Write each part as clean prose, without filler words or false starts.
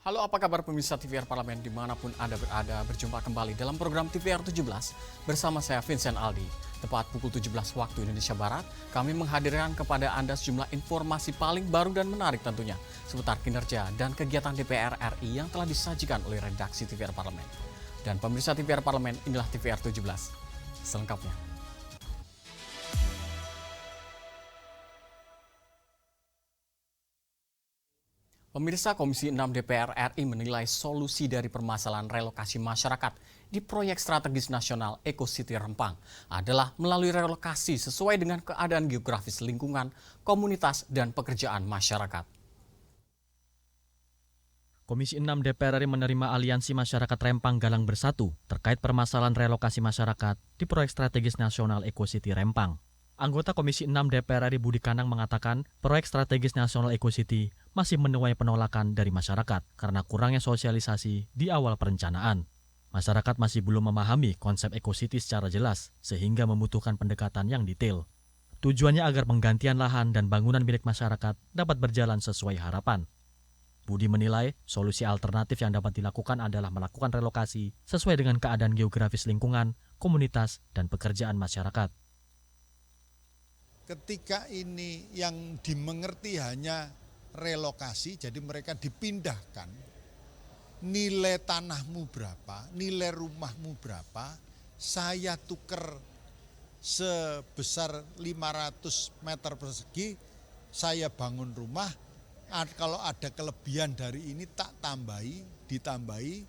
Halo, apa kabar pemirsa TVR Parlemen dimanapun Anda berada, berjumpa kembali dalam program TVR 17 bersama saya Vincent Aldi. Tepat pukul 17 waktu Indonesia Barat, kami menghadirkan kepada Anda sejumlah informasi paling baru dan menarik tentunya seputar kinerja dan kegiatan DPR RI yang telah disajikan oleh redaksi TVR Parlemen. Dan pemirsa TVR Parlemen, inilah TVR 17 selengkapnya. Pemirsa, Komisi 6 DPR RI menilai solusi dari permasalahan relokasi masyarakat di proyek strategis nasional Eco City Rempang adalah melalui relokasi sesuai dengan keadaan geografis lingkungan, komunitas, dan pekerjaan masyarakat. Komisi 6 DPR RI menerima Aliansi Masyarakat Rempang Galang Bersatu terkait permasalahan relokasi masyarakat di proyek strategis nasional Eco City Rempang. Anggota Komisi 6 DPR RI Budi Kanang mengatakan proyek strategis nasional Eco City masih menuai penolakan dari masyarakat karena kurangnya sosialisasi di awal perencanaan. Masyarakat masih belum memahami konsep Eco City secara jelas sehingga membutuhkan pendekatan yang detail. Tujuannya agar penggantian lahan dan bangunan milik masyarakat dapat berjalan sesuai harapan. Budi menilai solusi alternatif yang dapat dilakukan adalah melakukan relokasi sesuai dengan keadaan geografis lingkungan, komunitas, dan pekerjaan masyarakat. Ketika ini yang dimengerti hanya relokasi, jadi mereka dipindahkan, nilai tanahmu berapa, nilai rumahmu berapa, saya tuker sebesar 500 meter persegi, saya bangun rumah, kalau ada kelebihan dari ini tak tambahi, ditambahi,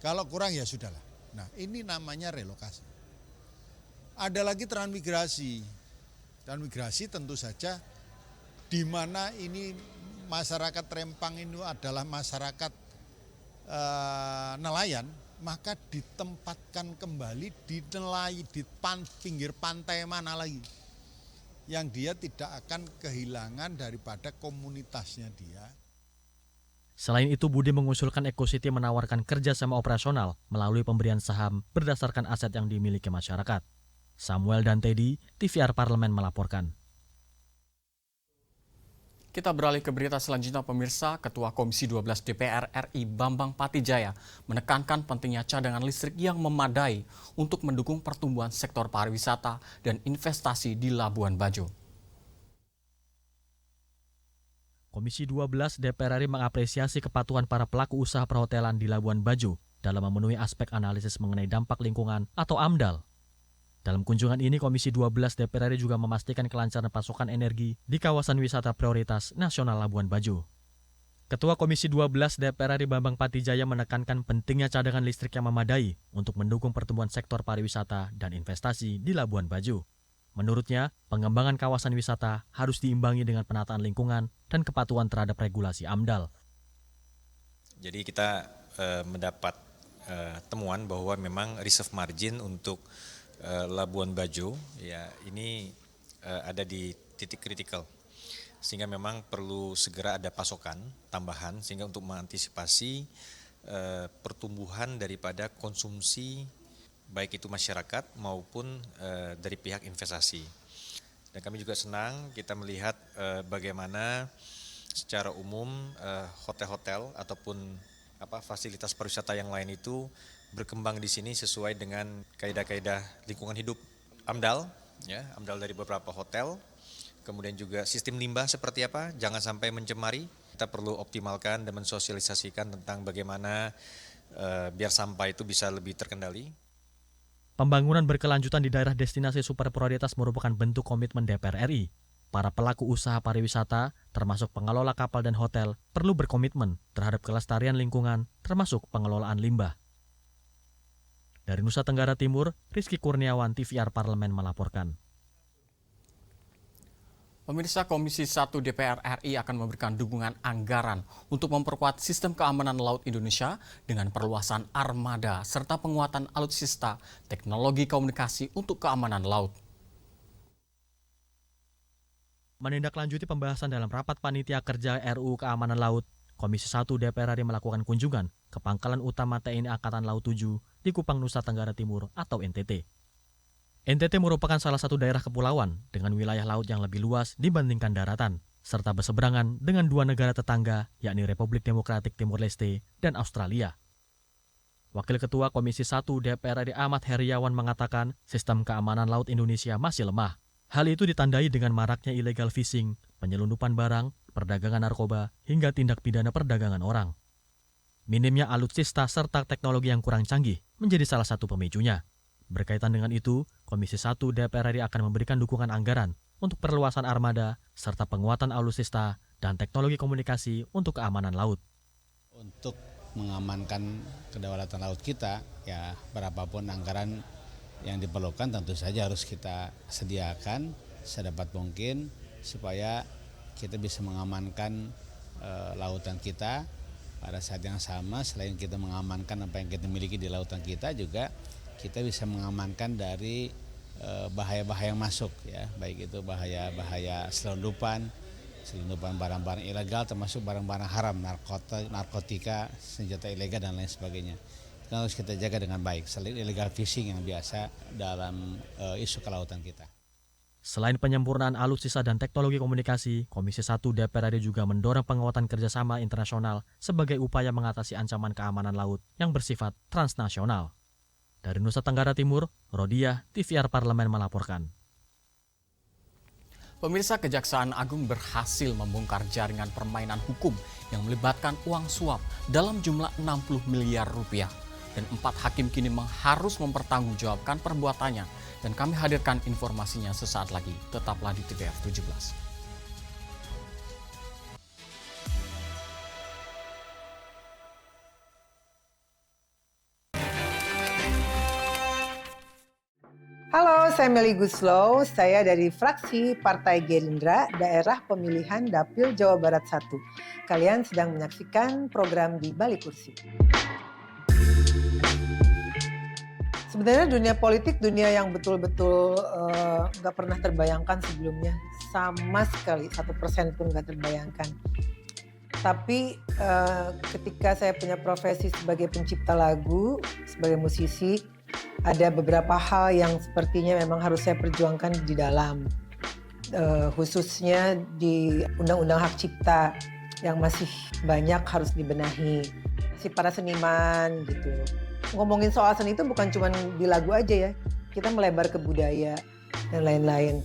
kalau kurang ya sudahlah. Nah, ini namanya relokasi. Ada lagi transmigrasi. Transmigrasi tentu saja di mana ini masyarakat Rempang ini adalah masyarakat nelayan, maka ditempatkan kembali di pinggir pantai mana lagi yang dia tidak akan kehilangan daripada komunitasnya dia. Selain itu, Budi mengusulkan Eco City menawarkan kerjasama operasional melalui pemberian saham berdasarkan aset yang dimiliki masyarakat. Samuel dan Teddy, TVR Parlemen melaporkan. Kita beralih ke berita selanjutnya, pemirsa. Ketua Komisi 12 DPR RI Bambang Patijaya menekankan pentingnya cadangan listrik yang memadai untuk mendukung pertumbuhan sektor pariwisata dan investasi di Labuan Bajo. Komisi 12 DPR RI mengapresiasi kepatuhan para pelaku usaha perhotelan di Labuan Bajo dalam memenuhi aspek analisis mengenai dampak lingkungan atau AMDAL. Dalam kunjungan ini, Komisi 12 DPR RI juga memastikan kelancaran pasokan energi di kawasan wisata prioritas nasional Labuan Bajo. Ketua Komisi 12 DPR RI Bambang Patijaya menekankan pentingnya cadangan listrik yang memadai untuk mendukung pertumbuhan sektor pariwisata dan investasi di Labuan Bajo. Menurutnya, pengembangan kawasan wisata harus diimbangi dengan penataan lingkungan dan kepatuhan terhadap regulasi AMDAL. Jadi kita mendapat temuan bahwa memang reserve margin untuk Labuan Bajo ya ini ada di titik kritikal, sehingga memang perlu segera ada pasokan tambahan sehingga untuk mengantisipasi pertumbuhan daripada konsumsi baik itu masyarakat maupun dari pihak investasi. Dan kami juga senang kita melihat bagaimana secara umum hotel-hotel ataupun fasilitas pariwisata yang lain itu berkembang di sini sesuai dengan kaidah-kaidah lingkungan hidup AMDAL, ya, AMDAL dari beberapa hotel, kemudian juga sistem limbah seperti apa, jangan sampai mencemari. Kita perlu optimalkan dan mensosialisasikan tentang bagaimana biar sampah itu bisa lebih terkendali. Pembangunan berkelanjutan di daerah destinasi super prioritas merupakan bentuk komitmen DPR RI. Para pelaku usaha pariwisata, termasuk pengelola kapal dan hotel, perlu berkomitmen terhadap kelestarian lingkungan, termasuk pengelolaan limbah. Dari Nusa Tenggara Timur, Rizky Kurniawan, TVR Parlemen melaporkan. Pemirsa, Komisi 1 DPR RI akan memberikan dukungan anggaran untuk memperkuat sistem keamanan laut Indonesia dengan perluasan armada serta penguatan alutsista teknologi komunikasi untuk keamanan laut. Menindaklanjuti pembahasan dalam rapat panitia kerja RUU Keamanan Laut, Komisi 1 DPR RI melakukan kunjungan ke Pangkalan Utama TNI Angkatan Laut 7 di Kupang, Nusa Tenggara Timur atau NTT. NTT merupakan salah satu daerah kepulauan dengan wilayah laut yang lebih luas dibandingkan daratan. serta berseberangan dengan 2 negara tetangga, yakni Republik Demokratik Timur Leste dan Australia. Wakil Ketua Komisi 1 DPR RI Ahmad Heriawan mengatakan sistem keamanan laut Indonesia masih lemah. Hal itu ditandai dengan maraknya illegal fishing, penyelundupan barang, perdagangan narkoba, hingga tindak pidana perdagangan orang. Minimnya alutsista serta teknologi yang kurang canggih menjadi salah satu pemicunya. Berkaitan dengan itu, Komisi 1 DPR RI akan memberikan dukungan anggaran untuk perluasan armada serta penguatan alutsista dan teknologi komunikasi untuk keamanan laut. Untuk mengamankan kedaulatan laut kita, ya berapapun anggaran yang diperlukan tentu saja harus kita sediakan sedapat mungkin supaya kita bisa mengamankan lautan kita. Pada saat yang sama, selain kita mengamankan apa yang kita miliki di lautan kita, juga kita bisa mengamankan dari bahaya-bahaya yang masuk, ya, baik itu bahaya selundupan barang-barang ilegal, termasuk barang-barang haram, narkotika, senjata ilegal dan lain sebagainya. Itu harus kita jaga dengan baik, selain illegal fishing yang biasa dalam isu kelautan kita. Selain penyempurnaan alutsista dan teknologi komunikasi, Komisi 1 DPR RI juga mendorong penguatan kerjasama internasional sebagai upaya mengatasi ancaman keamanan laut yang bersifat transnasional. Dari Nusa Tenggara Timur, Rodiah, TVR Parlemen melaporkan. Pemirsa, Kejaksaan Agung berhasil membongkar jaringan permainan hukum yang melibatkan uang suap dalam jumlah 60 miliar rupiah. Dan 4 hakim kini harus mempertanggungjawabkan perbuatannya. Dan kami hadirkan informasinya sesaat lagi. Tetaplah di TVR 17. Halo, saya Meli Guslow. Saya dari fraksi Partai Gerindra, Daerah Pemilihan Dapil Jawa Barat 1. Kalian sedang menyaksikan program Di Balik Kursi. Sebenarnya dunia politik, dunia yang betul-betul nggak pernah terbayangkan sebelumnya. Sama sekali, 1% pun nggak terbayangkan. Tapi ketika saya punya profesi sebagai pencipta lagu, sebagai musisi, ada beberapa hal yang sepertinya memang harus saya perjuangkan di dalam. Khususnya di Undang-Undang Hak Cipta yang masih banyak harus dibenahi. Si para seniman gitu. Ngomongin soal seni itu bukan cuma di lagu aja ya, kita melebar ke budaya dan lain-lain.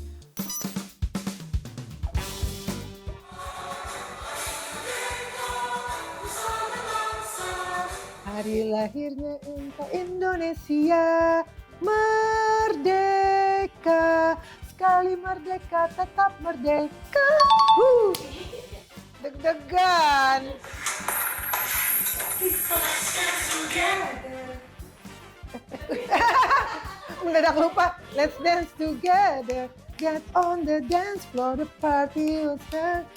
Hari lahirnya engkau Indonesia, merdeka, sekali merdeka tetap merdeka. Deg-degan. Mendadak lupa. Let's dance together. Get on the dance floor. The party will start.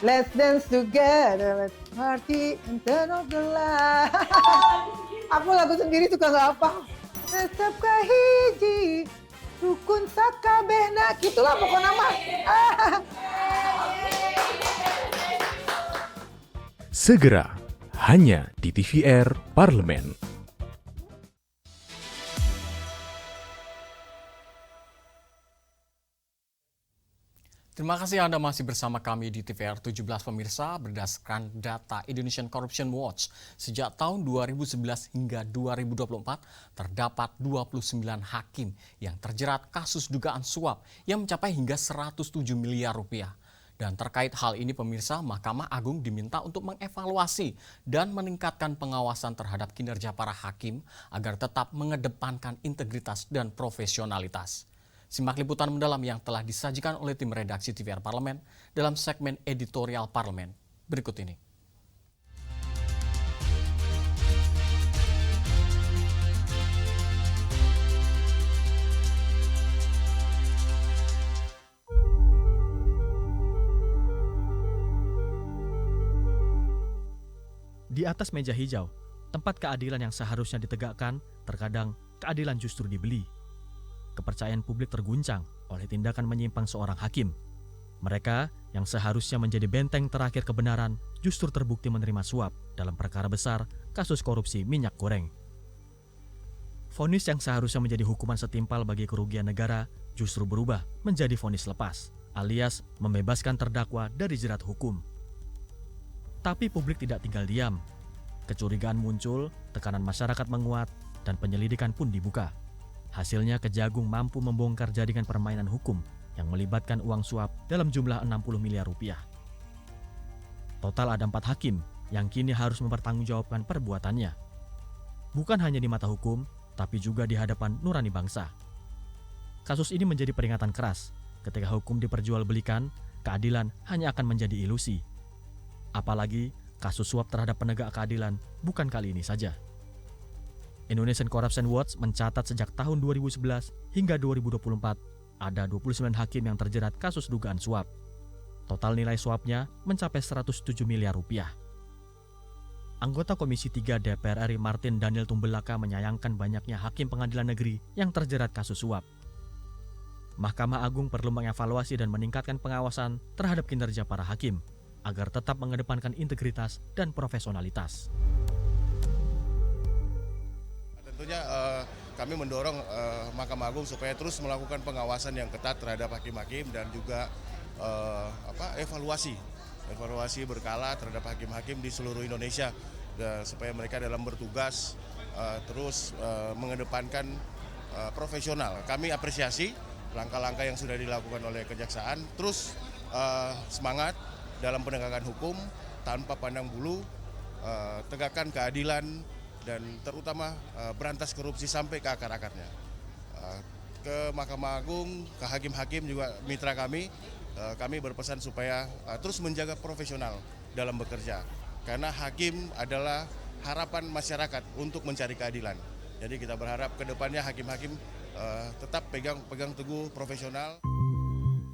Let's dance together. Let's party and turn off the light. Aku lagu sendiri suka nggak apa. Tetap kahiji. Rukun sakabehna. Gitulah pokoknya mah. Segera hanya di TVR Parlemen. Terima kasih Anda masih bersama kami di TVR 17 pemirsa. Berdasarkan data Indonesian Corruption Watch, sejak tahun 2011 hingga 2024 terdapat 29 hakim yang terjerat kasus dugaan suap yang mencapai hingga 107 miliar rupiah. Dan terkait hal ini pemirsa, Mahkamah Agung diminta untuk mengevaluasi dan meningkatkan pengawasan terhadap kinerja para hakim agar tetap mengedepankan integritas dan profesionalitas. Simak liputan mendalam yang telah disajikan oleh tim redaksi TVR Parlemen dalam segmen editorial Parlemen berikut ini. Di atas meja hijau, tempat keadilan yang seharusnya ditegakkan, terkadang keadilan justru dibeli. Kepercayaan publik terguncang oleh tindakan menyimpang seorang hakim. Mereka yang seharusnya menjadi benteng terakhir kebenaran justru terbukti menerima suap dalam perkara besar kasus korupsi minyak goreng. Vonis yang seharusnya menjadi hukuman setimpal bagi kerugian negara justru berubah menjadi vonis lepas alias membebaskan terdakwa dari jerat hukum. Tapi publik tidak tinggal diam. Kecurigaan muncul, tekanan masyarakat menguat, dan penyelidikan pun dibuka. Hasilnya Kejagung mampu membongkar jaringan permainan hukum yang melibatkan uang suap dalam jumlah 60 miliar rupiah. Total ada 4 hakim yang kini harus mempertanggungjawabkan perbuatannya. Bukan hanya di mata hukum, tapi juga di hadapan nurani bangsa. Kasus ini menjadi peringatan keras. Ketika hukum diperjualbelikan, keadilan hanya akan menjadi ilusi. Apalagi kasus suap terhadap penegak keadilan bukan kali ini saja. Indonesian Corruption Watch mencatat sejak tahun 2011 hingga 2024 ada 29 hakim yang terjerat kasus dugaan suap. Total nilai suapnya mencapai 107 miliar rupiah. Anggota Komisi 3 DPR RI Martin Daniel Tumbelaka menyayangkan banyaknya hakim pengadilan negeri yang terjerat kasus suap. Mahkamah Agung perlu mengevaluasi dan meningkatkan pengawasan terhadap kinerja para hakim agar tetap mengedepankan integritas dan profesionalitas. Tentunya kami mendorong Mahkamah Agung supaya terus melakukan pengawasan yang ketat terhadap hakim-hakim dan juga evaluasi berkala terhadap hakim-hakim di seluruh Indonesia supaya mereka dalam bertugas terus mengedepankan profesional. Kami apresiasi langkah-langkah yang sudah dilakukan oleh Kejaksaan, terus semangat dalam penegakan hukum tanpa pandang bulu, tegakkan keadilan, dan terutama berantas korupsi sampai ke akar-akarnya. Ke Mahkamah Agung, ke hakim-hakim juga mitra kami berpesan supaya terus menjaga profesional dalam bekerja. Karena hakim adalah harapan masyarakat untuk mencari keadilan. Jadi kita berharap ke depannya hakim-hakim tetap pegang teguh profesional.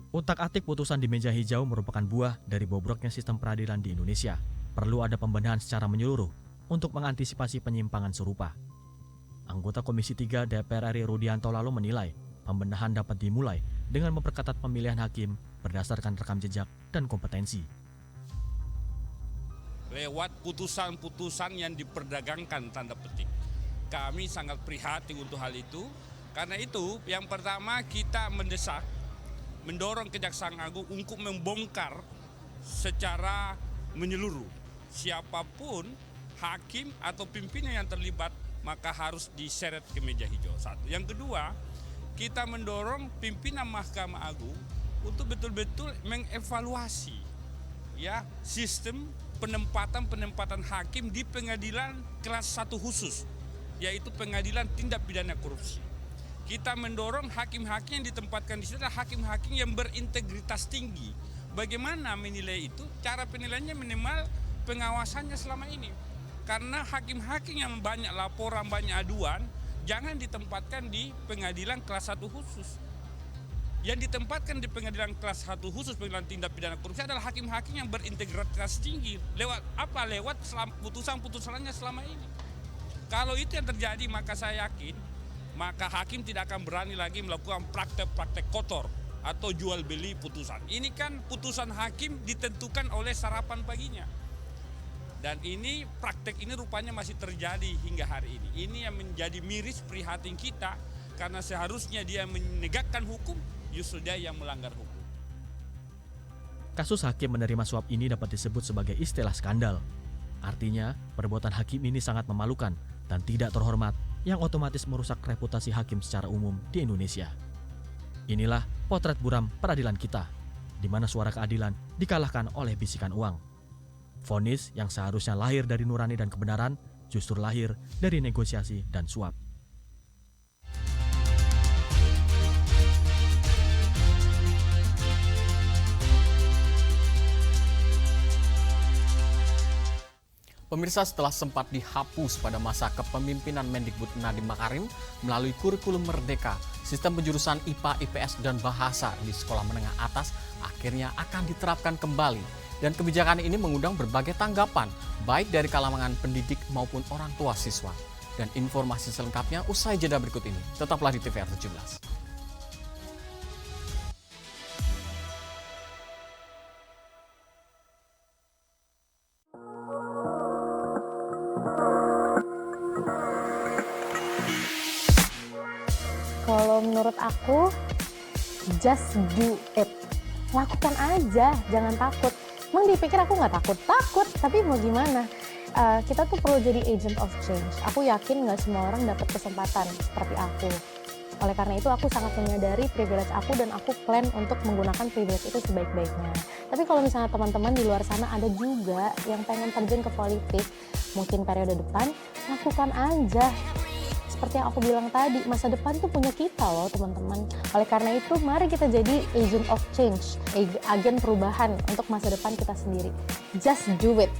Utak-atik putusan di meja hijau merupakan buah dari bobroknya sistem peradilan di Indonesia. Perlu ada pembenahan secara menyeluruh untuk mengantisipasi penyimpangan serupa. Anggota Komisi 3 DPR RI Rudianto lalu menilai pembenahan dapat dimulai dengan memperketat pemilihan hakim berdasarkan rekam jejak dan kompetensi. Lewat putusan-putusan yang diperdagangkan tanda petik. Kami sangat prihatin untuk hal itu. Karena itu yang pertama kita mendorong Kejaksaan Agung untuk membongkar secara menyeluruh siapapun hakim atau pimpinan yang terlibat, maka harus diseret ke meja hijau. Satu. Yang kedua, kita mendorong pimpinan Mahkamah Agung untuk betul-betul mengevaluasi sistem penempatan hakim di pengadilan kelas 1 khusus, yaitu pengadilan tindak pidana korupsi. Kita mendorong hakim-hakim yang ditempatkan di situ adalah hakim-hakim yang berintegritas tinggi. Bagaimana menilai itu? Cara penilaiannya minimal pengawasannya selama ini. Karena hakim-hakim yang banyak laporan, banyak aduan, jangan ditempatkan di pengadilan kelas 1 khusus. Yang ditempatkan di pengadilan kelas 1 khusus, pengadilan tindak pidana korupsi adalah hakim-hakim yang berintegritas tinggi. Lewat apa? Lewat putusan-putusannya selama ini. Kalau itu yang terjadi, maka saya yakin, maka hakim tidak akan berani lagi melakukan praktek-praktek kotor atau jual beli putusan. Ini kan putusan hakim ditentukan oleh sarapan paginya. Dan ini praktek ini rupanya masih terjadi hingga hari ini. Ini yang menjadi miris prihatin kita karena seharusnya dia menegakkan hukum, justru dia yang melanggar hukum. Kasus hakim menerima suap ini dapat disebut sebagai istilah skandal. Artinya, perbuatan hakim ini sangat memalukan dan tidak terhormat yang otomatis merusak reputasi hakim secara umum di Indonesia. Inilah potret buram peradilan kita, di mana suara keadilan dikalahkan oleh bisikan uang. Vonis yang seharusnya lahir dari nurani dan kebenaran justru lahir dari negosiasi dan suap. Pemirsa, setelah sempat dihapus pada masa kepemimpinan Mendikbud Nadiem Makarim melalui kurikulum Merdeka, sistem penjurusan IPA, IPS, dan Bahasa di sekolah menengah atas akhirnya akan diterapkan kembali. Dan kebijakan ini mengundang berbagai tanggapan, baik dari kalangan pendidik maupun orang tua siswa. Dan informasi selengkapnya usai jeda berikut ini. Tetaplah di TVR 17. Kalau menurut aku, just do it. lakukan aja, jangan takut. Emang dipikir aku nggak takut, tapi mau gimana? Kita tuh perlu jadi agent of change. Aku yakin nggak semua orang dapat kesempatan seperti aku. Oleh karena itu aku sangat menyadari privilege aku dan aku plan untuk menggunakan privilege itu sebaik-baiknya. Tapi kalau misalnya teman-teman di luar sana ada juga yang pengen terjun ke politik, mungkin periode depan, lakukan aja. Seperti yang aku bilang tadi, masa depan tuh punya kita loh teman-teman. Oleh karena itu mari kita jadi agent of change, agen perubahan untuk masa depan kita sendiri. Just do it.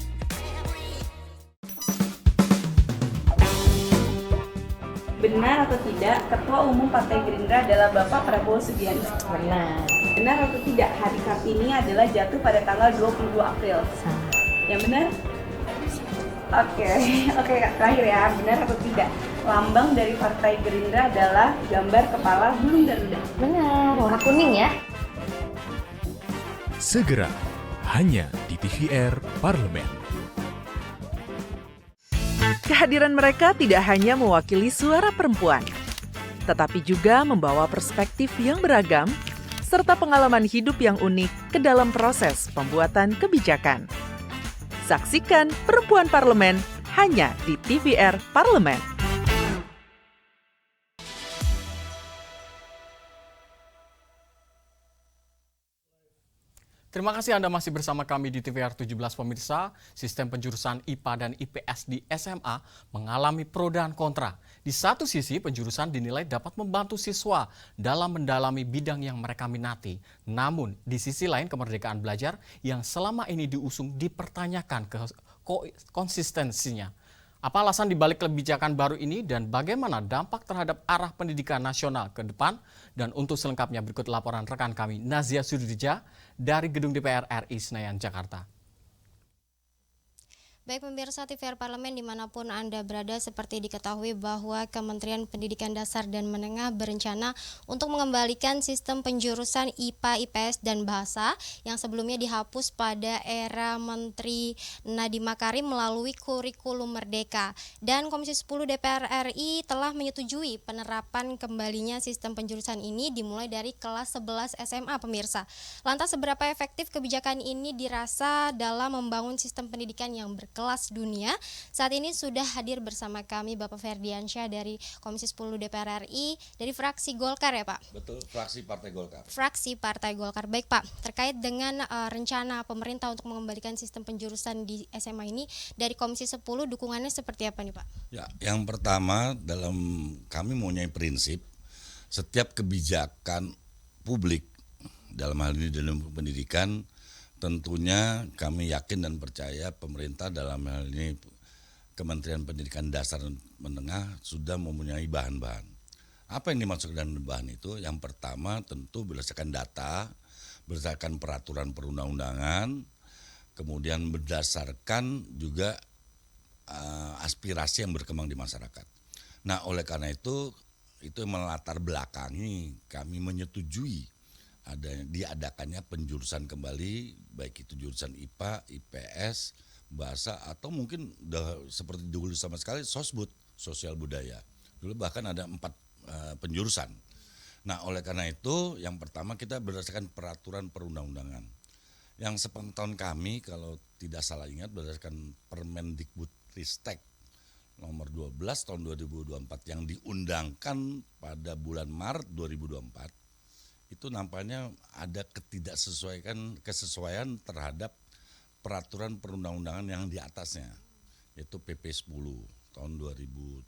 Benar atau tidak, Ketua Umum Partai Gerindra adalah Bapak Prabowo Subianto? Benar. Benar atau tidak, hari Kartini adalah jatuh pada tanggal 22 April? Salah. Yang benar? Oke, terakhir ya, benar atau tidak, lambang dari Partai Gerindra adalah gambar kepala burung Garuda? Benar, warna kuning ya. Segera, hanya di TVR Parlemen. Kehadiran mereka tidak hanya mewakili suara perempuan, tetapi juga membawa perspektif yang beragam serta pengalaman hidup yang unik ke dalam proses pembuatan kebijakan. Saksikan Perempuan Parlemen hanya di TVR Parlemen. Terima kasih Anda masih bersama kami di TVR 17 pemirsa. Sistem penjurusan IPA dan IPS di SMA mengalami pro dan kontra. Di satu sisi, penjurusan dinilai dapat membantu siswa dalam mendalami bidang yang mereka minati. Namun, di sisi lain kemerdekaan belajar yang selama ini diusung dipertanyakan konsistensinya. Apa alasan dibalik kebijakan baru ini dan bagaimana dampak terhadap arah pendidikan nasional ke depan? Dan untuk selengkapnya berikut laporan rekan kami Nazia Sudija dari Gedung DPR RI Senayan, Jakarta. Baik pemirsa TVR Parlemen dimanapun Anda berada, seperti diketahui bahwa Kementerian Pendidikan Dasar dan Menengah berencana untuk mengembalikan sistem penjurusan IPA, IPS, dan Bahasa yang sebelumnya dihapus pada era Menteri Nadiem Makarim melalui kurikulum Merdeka. Dan Komisi 10 DPR RI telah menyetujui penerapan kembalinya sistem penjurusan ini dimulai dari kelas 11 SMA pemirsa. Lantas seberapa efektif kebijakan ini dirasa dalam membangun sistem pendidikan yang kelas dunia? Saat ini sudah hadir bersama kami Bapak Ferdiansyah dari Komisi 10 DPR RI dari fraksi Golkar ya Pak? Betul, fraksi Partai Golkar. Fraksi Partai Golkar. Baik Pak, terkait dengan rencana pemerintah untuk mengembalikan sistem penjurusan di SMA ini dari Komisi 10 dukungannya seperti apa nih Pak? Ya, yang pertama dalam kami mempunyai prinsip setiap kebijakan publik dalam hal ini dalam pendidikan tentunya kami yakin dan percaya pemerintah dalam hal ini Kementerian Pendidikan Dasar dan Menengah sudah mempunyai bahan-bahan. Apa yang dimaksud dengan bahan itu? Yang pertama tentu berdasarkan data, berdasarkan peraturan perundang-undangan, kemudian berdasarkan juga aspirasi yang berkembang di masyarakat. Nah oleh karena itu melatar belakangi kami menyetujui diadakannya penjurusan kembali, baik itu jurusan IPA, IPS, bahasa, atau mungkin seperti dulu sama sekali sosbud, sosial budaya. Dulu bahkan ada 4 penjurusan. Nah oleh karena itu yang pertama kita berdasarkan peraturan perundang-undangan. Yang sepengetahuan kami kalau tidak salah ingat berdasarkan Permendikbudristek nomor 12 tahun 2024 yang diundangkan pada bulan Maret 2024. Itu nampaknya ada kesesuaian terhadap peraturan perundang-undangan yang di atasnya, yaitu PP 10 tahun 2010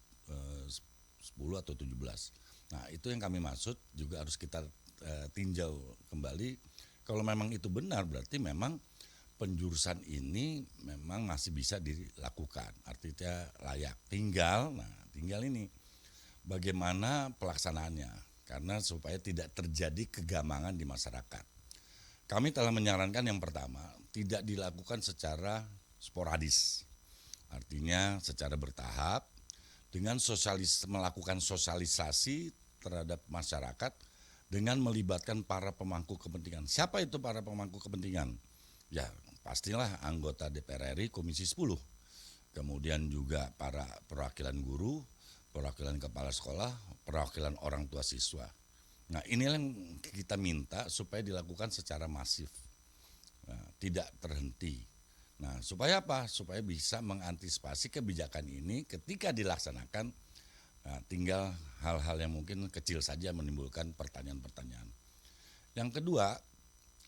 atau 17. Nah itu yang kami maksud juga harus kita tinjau kembali. Kalau memang itu benar berarti memang penjurusan ini memang masih bisa dilakukan, artinya layak. Tinggal ini bagaimana pelaksanaannya. Karena supaya tidak terjadi kegamangan di masyarakat. Kami telah menyarankan yang pertama, tidak dilakukan secara sporadis. Artinya secara bertahap, dengan melakukan sosialisasi terhadap masyarakat, dengan melibatkan para pemangku kepentingan. Siapa itu para pemangku kepentingan? Ya pastilah anggota DPR RI Komisi 10. Kemudian juga para perwakilan guru, perwakilan kepala sekolah, perwakilan orang tua siswa. Nah, inilah yang kita minta supaya dilakukan secara masif, tidak terhenti. Nah, supaya apa? Supaya bisa mengantisipasi kebijakan ini ketika dilaksanakan, tinggal hal-hal yang mungkin kecil saja menimbulkan pertanyaan-pertanyaan. Yang kedua,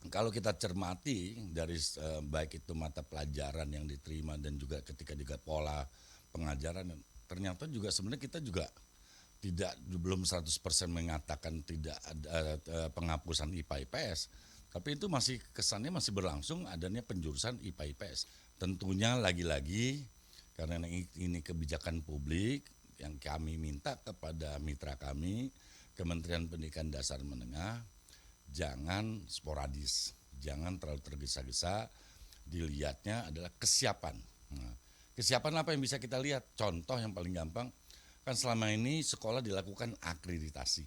kalau kita cermati dari baik itu mata pelajaran yang diterima dan juga ketika juga pola pengajaran, ternyata juga sebenarnya kita juga belum 100% mengatakan tidak ada penghapusan IPA IPS, tapi itu masih kesannya masih berlangsung adanya penjurusan IPA IPS. Tentunya lagi-lagi karena ini kebijakan publik yang kami minta kepada mitra kami Kementerian Pendidikan Dasar Menengah, jangan sporadis, jangan terlalu tergesa-gesa, dilihatnya adalah kesiapan. Nah, kesiapan apa yang bisa kita lihat? Contoh yang paling gampang, kan selama ini sekolah dilakukan akreditasi.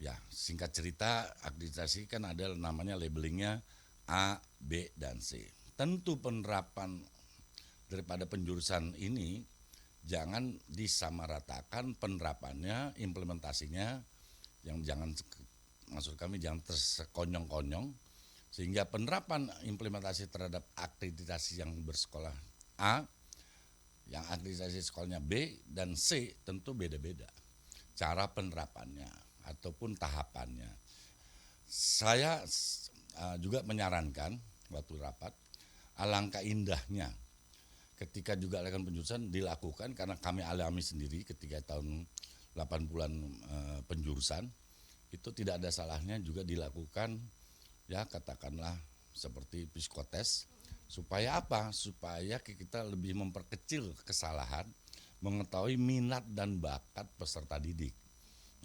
Ya, singkat cerita akreditasi kan ada namanya labelingnya A, B, dan C. Tentu penerapan daripada penjurusan ini jangan disamaratakan penerapannya, implementasinya, yang jangan, maksud kami jangan tersekonyong-konyong, sehingga penerapan implementasi terhadap akreditasi yang bersekolah A, yang akreditasi sekolahnya B dan C tentu beda-beda cara penerapannya ataupun tahapannya. Saya juga menyarankan waktu rapat, alangkah indahnya ketika juga lakukan penjurusan dilakukan, karena kami alami sendiri ketika tahun 80-an penjurusan itu tidak ada salahnya juga dilakukan, ya katakanlah seperti psikotes. Supaya apa? Supaya kita lebih memperkecil kesalahan, mengetahui minat dan bakat peserta didik.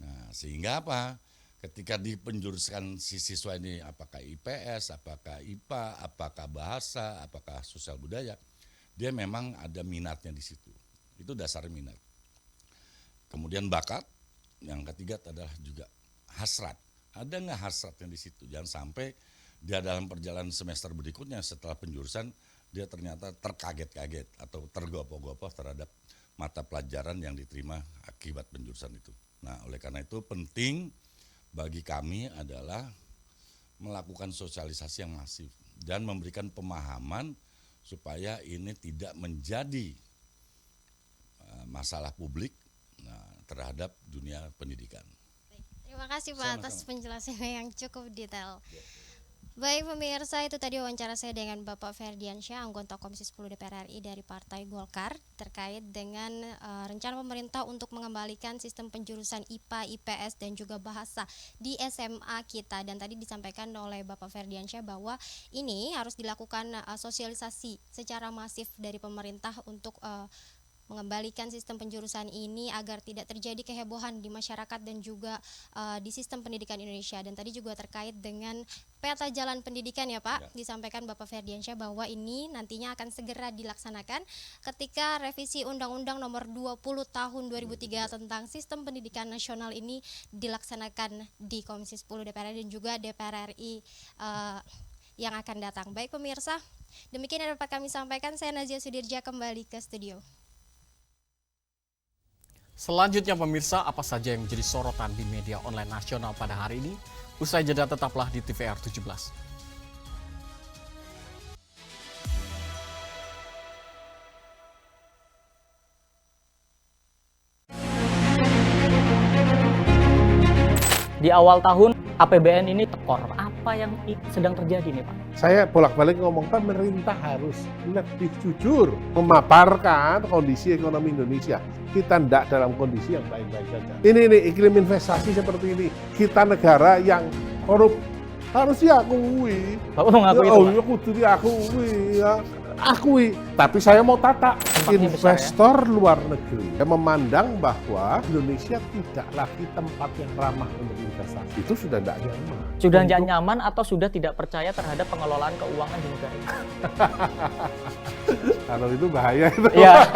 Nah, sehingga apa? Ketika dipenjuruskan si siswa ini apakah IPS, apakah IPA, apakah bahasa, apakah sosial budaya, dia memang ada minatnya di situ. Itu dasar minat. Kemudian bakat, yang ketiga adalah juga hasrat. Ada nggak hasratnya di situ? Jangan sampai dia dalam perjalanan semester berikutnya setelah penjurusan dia ternyata terkaget-kaget atau tergopoh-gopoh terhadap mata pelajaran yang diterima akibat penjurusan itu. Nah, oleh karena itu penting bagi kami adalah melakukan sosialisasi yang masif dan memberikan pemahaman supaya ini tidak menjadi masalah publik terhadap dunia pendidikan. Terima kasih Pak atas penjelasannya yang cukup detail. Baik pemirsa, itu tadi wawancara saya dengan Bapak Ferdiansyah, anggota Komisi 10 DPR RI dari Partai Golkar terkait dengan rencana pemerintah untuk mengembalikan sistem penjurusan IPA, IPS dan juga bahasa di SMA kita. Dan tadi disampaikan oleh Bapak Ferdiansyah bahwa ini harus dilakukan sosialisasi secara masif dari pemerintah untuk mengembalikan sistem penjurusan ini agar tidak terjadi kehebohan di masyarakat dan juga di sistem pendidikan Indonesia. Dan tadi juga terkait dengan peta jalan pendidikan ya Pak, disampaikan Bapak Ferdiansyah bahwa ini nantinya akan segera dilaksanakan ketika revisi Undang-Undang Nomor 20 Tahun 2003 tentang Sistem Pendidikan Nasional ini dilaksanakan di Komisi 10 DPR dan juga DPR RI yang akan datang. Baik pemirsa, demikian yang dapat kami sampaikan. Saya Nazia Sudirja kembali ke studio. Selanjutnya pemirsa, apa saja yang menjadi sorotan di media online nasional pada hari ini? Usai jeda tetaplah di TVR 17. Di awal tahun APBN ini tekor. Apa yang sedang terjadi nih Pak? Saya bolak-balik ngomong pemerintah harus lebih jujur memaparkan kondisi ekonomi Indonesia. Kita tidak dalam kondisi yang baik-baik saja. Ini iklim investasi seperti ini. Kita negara yang korup, harus diakui. Bapak mengakui itu, Pak? Ya kudu diakui ya. Akui, tapi saya mau tata investor luar negeri yang memandang bahwa Indonesia tidak lagi tempat yang ramah untuk investasi. Itu sudah tidak nyaman. Sudah tidak nyaman atau sudah tidak percaya terhadap pengelolaan keuangan di negara ini? Kalau itu bahaya itu. Ya.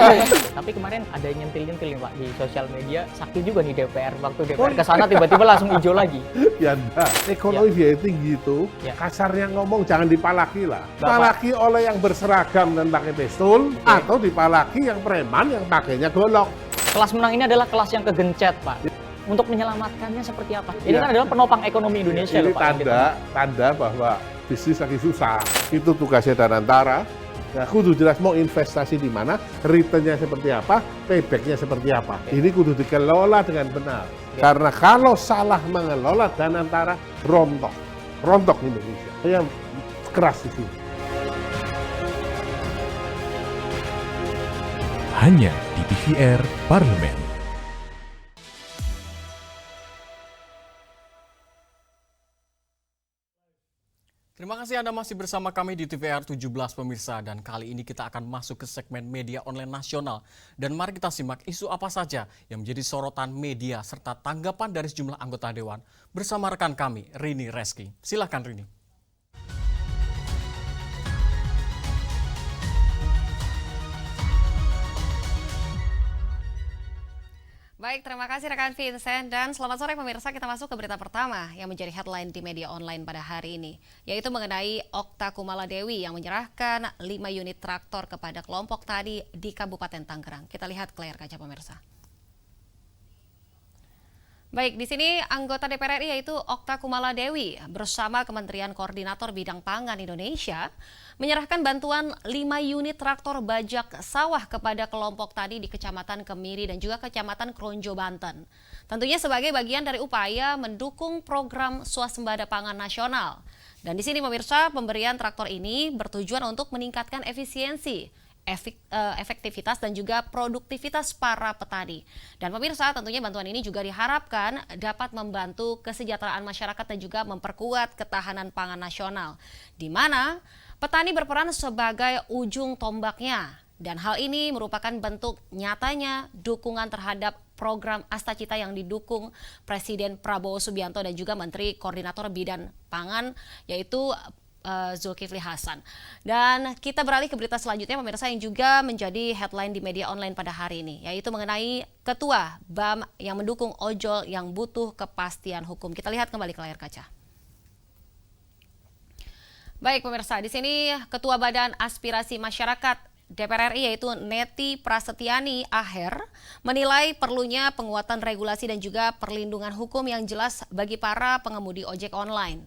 Tapi kemarin ada yang nyentil-nyentil nih Pak di sosial media, sakti juga nih DPR. Waktu DPR ke sana tiba-tiba langsung hijau lagi. Ya enggak, ekonomi biaya tinggi itu kasarnya ngomong jangan dipalaki lah. Dipalaki oleh yang berseragam dan pakai pistol atau dipalaki yang preman yang pakainya golok. Kelas menang ini adalah kelas yang kegencet Pak. untuk menyelamatkannya seperti apa? Ini kan adalah penopang ekonomi Indonesia ini loh Pak. tanda bahwa bisnis lagi susah. Itu tugasnya Danantara. Ya, kudu jelas mau investasi di mana, return-nya seperti apa, payback-nya seperti apa. Ini kudu dikelola dengan benar. Karena kalau salah mengelola Danantara, rontok Indonesia. Saya keras di sini. Hanya di TVR Parlemen. Terima kasih Anda masih bersama kami di TVR 17 pemirsa, dan kali ini kita akan masuk ke segmen media online nasional. Dan mari kita simak isu apa saja yang menjadi sorotan media serta tanggapan dari sejumlah anggota Dewan bersama rekan kami Rini Reski. Silakan Rini. Baik, terima kasih rekan Vincent, dan selamat sore pemirsa. Kita masuk ke berita pertama yang menjadi headline di media online pada hari ini, yaitu mengenai Okta Kumala Dewi yang menyerahkan 5 unit traktor kepada kelompok tani di Kabupaten Tangerang. Kita lihat ke layar kaca pemirsa. Baik, di sini anggota DPR RI yaitu Okta Kumala Dewi bersama Kementerian Koordinator Bidang Pangan Indonesia menyerahkan bantuan 5 unit traktor bajak sawah kepada kelompok tani di Kecamatan Kemiri dan juga Kecamatan Kronjo, Banten. Tentunya sebagai bagian dari upaya mendukung program swasembada pangan nasional. Dan di sini pemirsa, pemberian traktor ini bertujuan untuk meningkatkan efisiensi, efektivitas dan juga produktivitas para petani. Dan pemirsa, tentunya bantuan ini juga diharapkan dapat membantu kesejahteraan masyarakat dan juga memperkuat ketahanan pangan nasional, di mana petani berperan sebagai ujung tombaknya. Dan hal ini merupakan bentuk nyatanya dukungan terhadap program Astacita yang didukung Presiden Prabowo Subianto dan juga Menteri Koordinator Bidang Pangan yaitu Zulkifli Hasan. Dan kita beralih ke berita selanjutnya pemirsa yang juga menjadi headline di media online pada hari ini, yaitu mengenai Ketua BAM yang mendukung ojol yang butuh kepastian hukum. Kita lihat kembali ke layar kaca. Baik pemirsa, di sini Ketua Badan Aspirasi Masyarakat DPR RI yaitu Neti Prasetyani Aher menilai perlunya penguatan regulasi dan juga perlindungan hukum yang jelas bagi para pengemudi ojek online.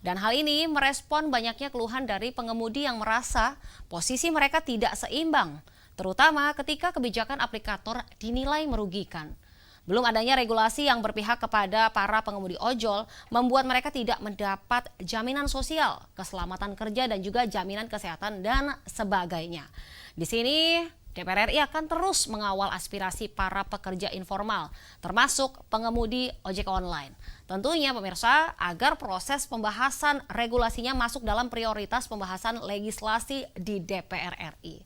Dan hal ini merespon banyaknya keluhan dari pengemudi yang merasa posisi mereka tidak seimbang, terutama ketika kebijakan aplikator dinilai merugikan. Belum adanya regulasi yang berpihak kepada para pengemudi ojol membuat mereka tidak mendapat jaminan sosial, keselamatan kerja dan juga jaminan kesehatan dan sebagainya. Di sini DPR RI akan terus mengawal aspirasi para pekerja informal, termasuk pengemudi ojek online. Tentunya pemirsa, agar proses pembahasan regulasinya masuk dalam prioritas pembahasan legislasi di DPR RI.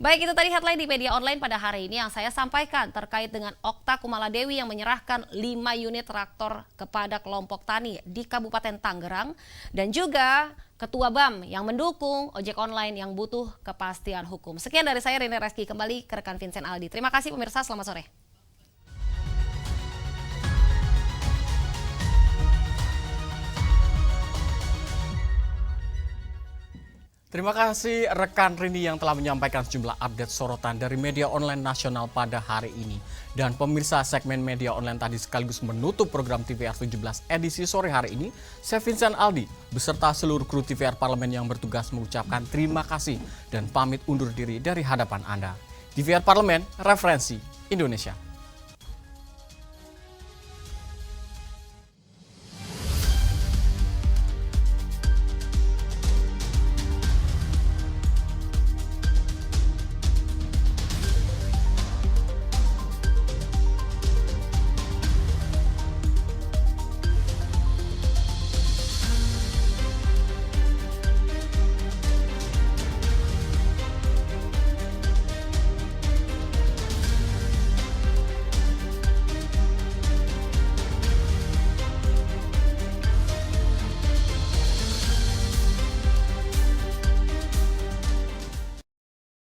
Baik, itu tadi headline di media online pada hari ini yang saya sampaikan terkait dengan Okta Kumala Dewi yang menyerahkan 5 unit traktor kepada kelompok tani di Kabupaten Tangerang dan juga Ketua BAM yang mendukung ojek online yang butuh kepastian hukum. Sekian dari saya, Rini Reski, kembali ke rekan Vincent Aldi. Terima kasih pemirsa, selamat sore. Terima kasih rekan Rini yang telah menyampaikan sejumlah update sorotan dari media online nasional pada hari ini. Dan pemirsa, segmen media online tadi sekaligus menutup program TVR 17 edisi sore hari ini. Saya Vincent Aldi beserta seluruh kru TVR Parlemen yang bertugas mengucapkan terima kasih dan pamit undur diri dari hadapan Anda. TVR Parlemen, referensi Indonesia.